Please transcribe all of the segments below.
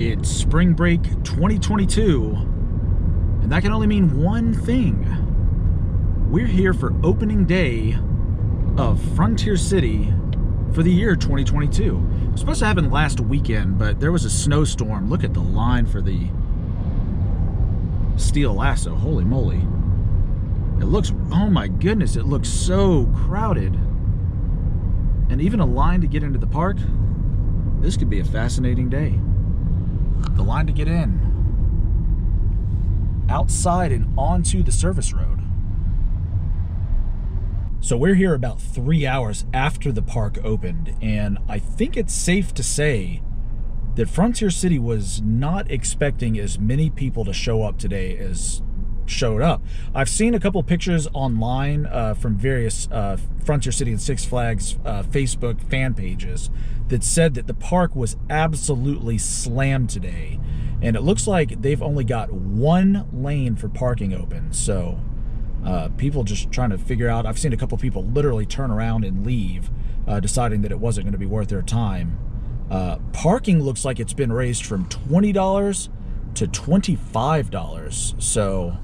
It's spring break 2022, and that can only mean one thing. We're here for opening day of Frontier City for the year 2022. It was supposed to happen last weekend, but there was a snowstorm. Look at the line for the steel lasso. Holy moly. It looks, oh my goodness, it looks so crowded. And even a line to get into the park. This could be a fascinating day. The line to get in, outside and onto the service road. So we're here about 3 hours after the park opened, and I think it's safe to say that Frontier City was not expecting as many people to show up today as showed up. I've seen a couple pictures online from various Frontier City and Six Flags Facebook fan pages that said that the park was absolutely slammed today, and it looks like they've only got one lane for parking open. So people just trying to figure out. I've seen a couple people literally turn around and leave, deciding that it wasn't going to be worth their time. Parking looks like it's been raised from $20 to $25, so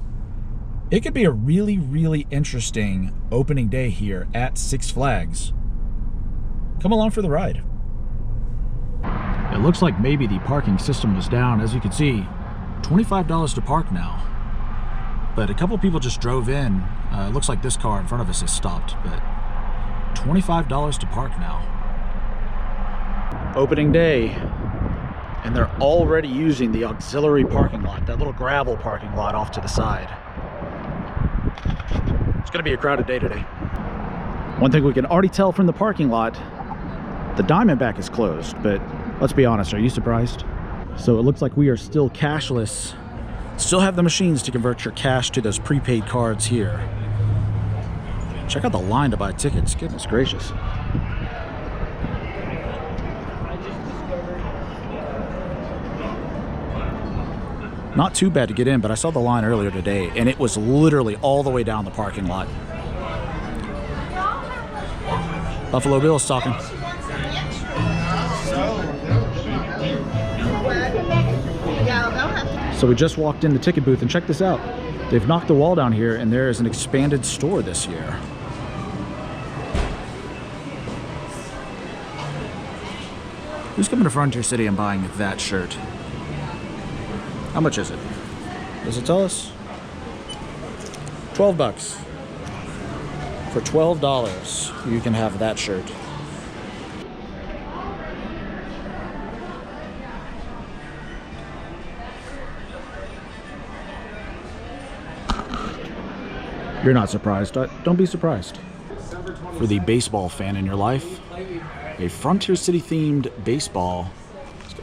it could be a really, really interesting opening day here at Six Flags. Come along for the ride. It looks like maybe the parking system was down. As you can see, $25 to park now. But a couple people just drove in. It looks like this car in front of us is stopped, but $25 to park now. Opening day, and they're already using the auxiliary parking lot, that little gravel parking lot off to the side. It's gonna be a crowded day today. One thing we can already tell from the parking lot, the Diamondback is closed, but let's be honest, are you surprised? So it looks like we are still cashless. Still have the machines to convert your cash to those prepaid cards here. Check out the line to buy tickets, goodness gracious. Not too bad to get in, but I saw the line earlier today, and it was literally all the way down the parking lot. Buffalo Bill's talking. So we just walked in the ticket booth, and check this out. They've knocked the wall down here, and there is an expanded store this year. Who's coming to Frontier City and buying that shirt? How much is it? Does it tell us? 12 bucks. For $12, you can have that shirt. You're not surprised. Don't be surprised. For the baseball fan in your life, a Frontier City themed baseball.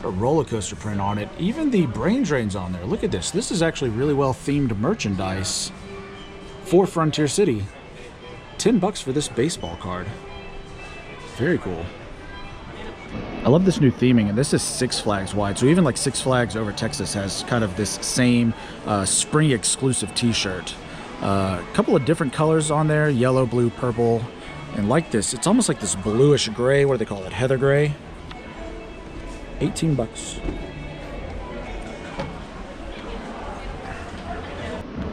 A roller coaster print on it. Even the brain drain's on there. Look at this. This is actually really well themed merchandise for Frontier City. 10 bucks for this baseball card. Very cool. I love this new theming, and this is Six Flags wide. So even like Six Flags over Texas has kind of this same spring exclusive t-shirt. A couple of different colors on there, yellow, blue, purple, and like this, it's almost like this bluish gray. What do they call it? Heather gray. 18 bucks.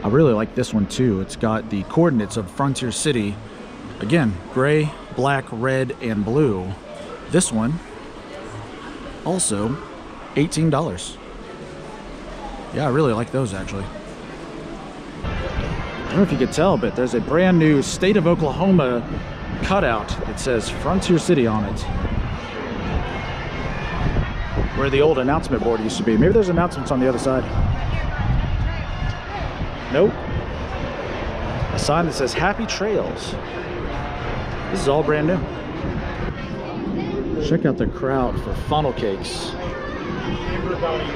I really like this one too. It's got the coordinates of Frontier City. Again, gray, black, red, and blue. This one, also $18. Yeah, I really like those actually. I don't know if you could tell, but there's a brand new State of Oklahoma cutout that says Frontier City on it. Where the old announcement board used to be. Maybe there's announcements on the other side. Nope. A sign that says Happy Trails. This is all brand new. Check out the crowd for funnel cakes.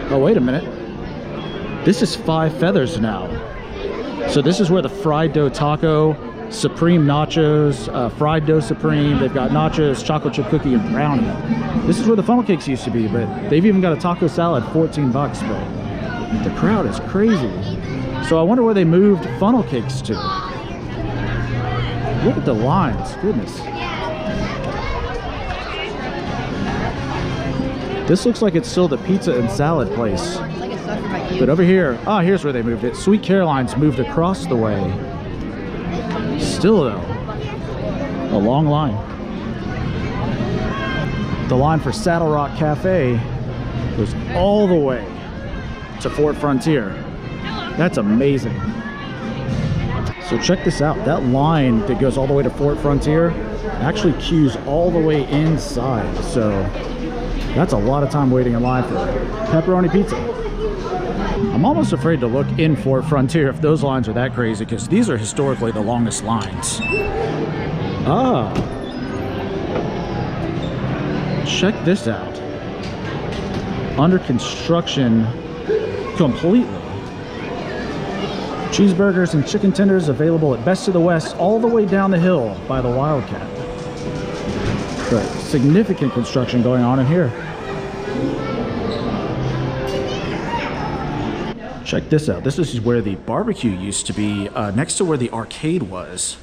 Oh, wait a minute. This is Five Feathers now. So this is where the fried dough taco, supreme nachos, fried dough supreme. They've got nachos, chocolate chip cookie, and brownie. This is where the funnel cakes used to be, but they've even got a taco salad, 14 bucks, but the crowd is crazy. So I wonder where they moved funnel cakes to. Look at the lines, goodness. This looks like it's still the pizza and salad place. But over here, here's where they moved it. Sweet Caroline's moved across the way. Still though, a long line. The line for Saddle Rock Cafe goes all the way to Fort Frontier. That's amazing. So check this out. That line that goes all the way to Fort Frontier actually queues all the way inside. So that's a lot of time waiting in line for pepperoni pizza. I'm almost afraid to look in Fort Frontier if those lines are that crazy, because these are historically the longest lines. Check this out. Under construction completely. Cheeseburgers and chicken tenders available at Best of the West all the way down the hill by the Wildcat. But significant construction going on in here. Check this out. This is where the barbecue used to be, next to where the arcade was.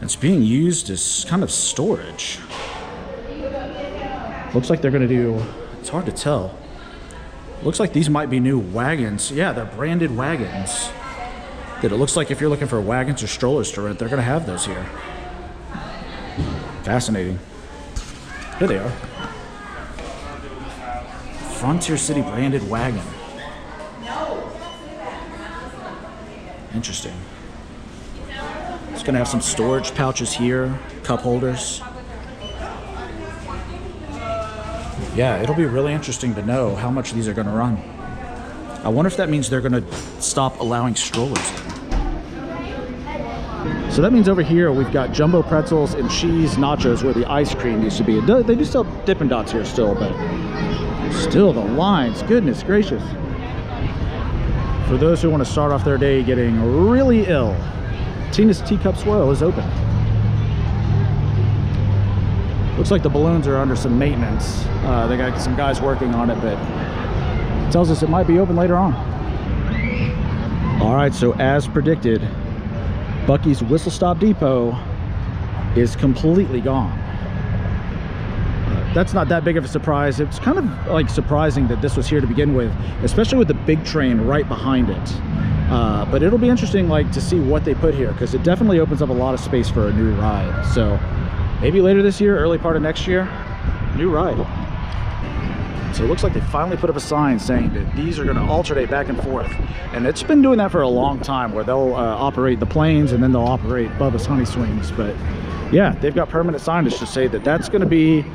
It's being used as kind of storage. Looks like they're gonna do, it's hard to tell. Looks like these might be new wagons. Yeah, they're branded wagons. That it looks like if you're looking for wagons or strollers to rent, they're gonna have those here. Fascinating. Here they are. Frontier City branded wagon. Interesting. It's gonna have some storage pouches here, cup holders. Yeah, it'll be really interesting to know how much these are gonna run. I wonder if that means they're gonna stop allowing strollers in. So that means over here we've got jumbo pretzels and cheese nachos where the ice cream used to be. They do sell Dippin' Dots here still, but still the lines, goodness gracious. For those who want to start off their day getting really ill, Tina's Teacup Swirl is open. Looks like the balloons are under some maintenance. They got some guys working on it, but it tells us it might be open later on. All right, so as predicted, Buc-ee's Whistle Stop Depot is completely gone. That's not that big of a surprise. It's kind of like surprising that this was here to begin with, especially with the big train right behind it. But it'll be interesting to see what they put here, because it definitely opens up a lot of space for a new ride. So maybe later this year, early part of next year, new ride. So it looks like they finally put up a sign saying that these are going to alternate back and forth. And it's been doing that for a long time, where they'll operate the planes and then they'll operate Bubba's Honey Swings. But yeah, they've got permanent signage to say that that's going to be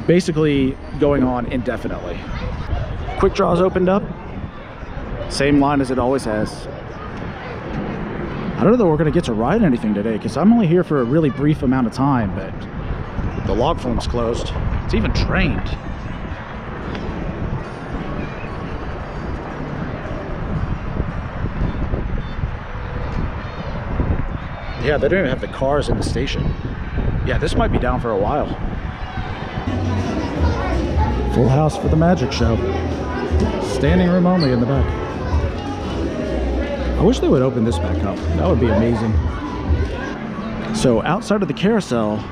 basically going on indefinitely. Quick Draws opened up. Same line as it always has. I don't know that we're going to get to ride anything today, because I'm only here for a really brief amount of time, but the log flume's closed. It's even drained. Yeah, they don't even have the cars in the station. Yeah, this might be down for a while. Full house for the magic show. Standing room only in the back. I wish they would open this back up. That would be amazing. So outside of the carousel,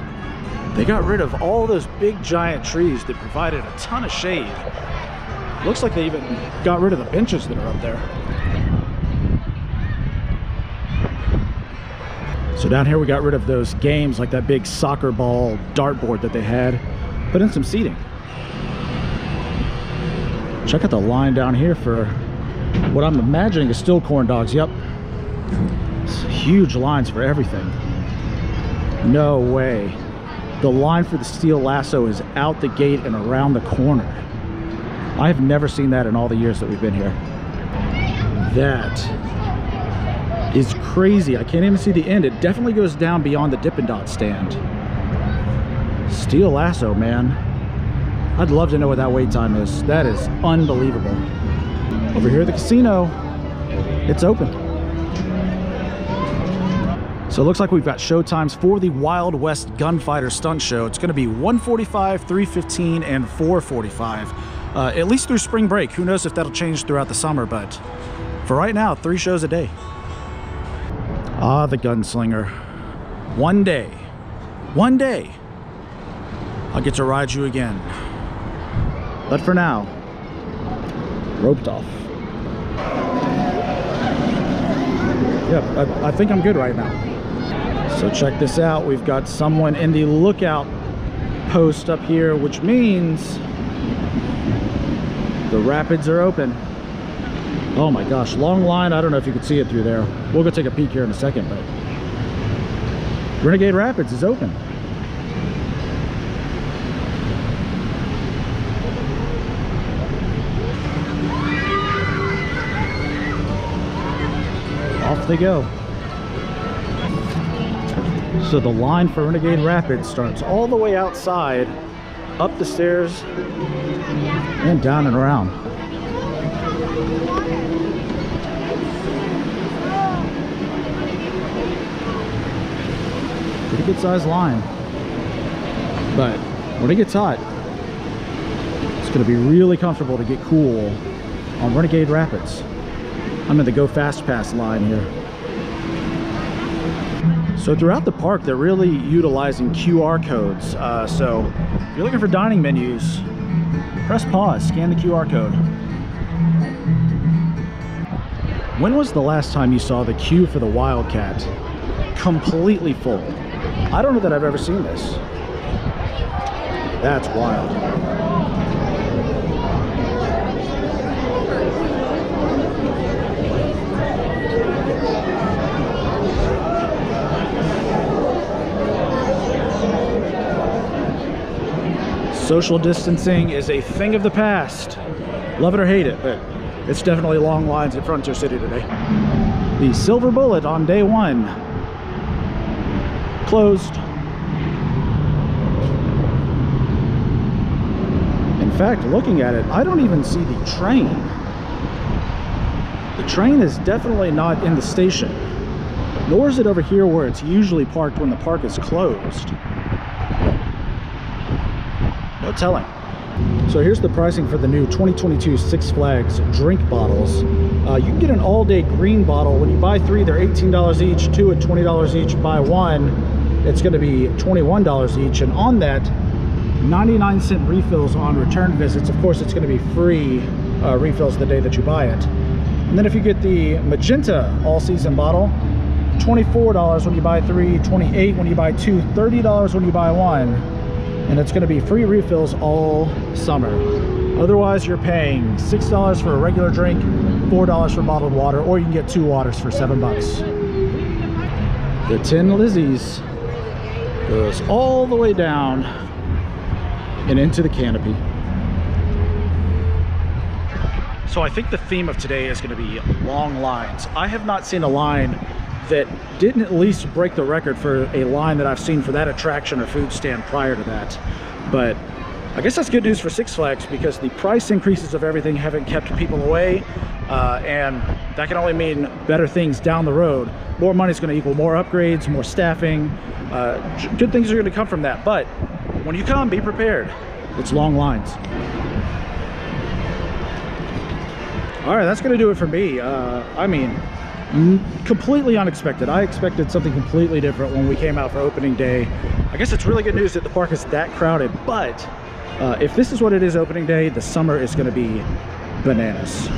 they got rid of all those big giant trees that provided a ton of shade. Looks like they even got rid of the benches that are up there. So down here we got rid of those games, like that big soccer ball dartboard that they had. Put in some seating. Check out the line down here for what I'm imagining is still corn dogs. Yep. It's huge lines for everything. No way. The line for the steel lasso is out the gate and around the corner. I've never seen that in all the years that we've been here. That is crazy. I can't even see the end. It definitely goes down beyond the Dippin' Dot stand. Steel lasso, man. I'd love to know what that wait time is. That is unbelievable. Over here at the casino, it's open. So it looks like we've got show times for the Wild West Gunfighter Stunt Show. It's going to be 1:45, 3:15, and 4:45. At least through spring break. Who knows if that'll change throughout the summer, but for right now, 3 shows a day. Ah, the Gunslinger. One day, I'll get to ride you again. But for now, roped off. Yeah, I think I'm good right now. So check this out. We've got someone in the lookout post up here, which means the rapids are open. Oh my gosh, long line. I don't know if you can see it through there. We'll go take a peek here in a second, but Renegade Rapids is open. Off they go. So the line for Renegade Rapids starts all the way outside, up the stairs, and down and around. Pretty good sized line. But when it gets hot, it's going to be really comfortable to get cool on Renegade Rapids. I'm in the Go Fast Pass line here. So throughout the park, they're really utilizing QR codes. So if you're looking for dining menus, press pause, scan the QR code. When was the last time you saw the queue for the Wildcat completely full? I don't know that I've ever seen this. That's wild. Social distancing is a thing of the past. Love it or hate it, but it's definitely long lines at Frontier City today. The Silver Bullet on day one. Closed. In fact, looking at it, I don't even see the train. The train is definitely not in the station, nor is it over here where it's usually parked when the park is closed. No telling. So here's the pricing for the new 2022 Six Flags drink bottles. You can get an all-day green bottle. When you buy 3, they're $18 each. 2 at $20 each. Buy 1, it's going to be $21 each. And on that, 99-cent refills on return visits. Of course, it's going to be free refills the day that you buy it. And then if you get the magenta all-season bottle, $24 when you buy 3, $28 when you buy 2, $30 when you buy 1. And it's going to be free refills all summer. Otherwise, you're paying $6 for a regular drink, $4 for bottled water, or you can get 2 waters for $7. The Tin Lizzies goes all the way down and into the canopy. So I think the theme of today is going to be long lines. I have not seen a line that didn't at least break the record for a line that I've seen for that attraction or food stand prior to that. But I guess that's good news for Six Flags, because the price increases of everything haven't kept people away, and that can only mean better things down the road. More money is going to equal more upgrades, more staffing. Good things are going to come from that. But when you come, be prepared. It's long lines. All right, that's going to do it for me. I mean, completely unexpected. I expected something completely different when we came out for opening day. I guess it's really good news that the park is that crowded, but if this is what it is opening day, the summer is going to be bananas.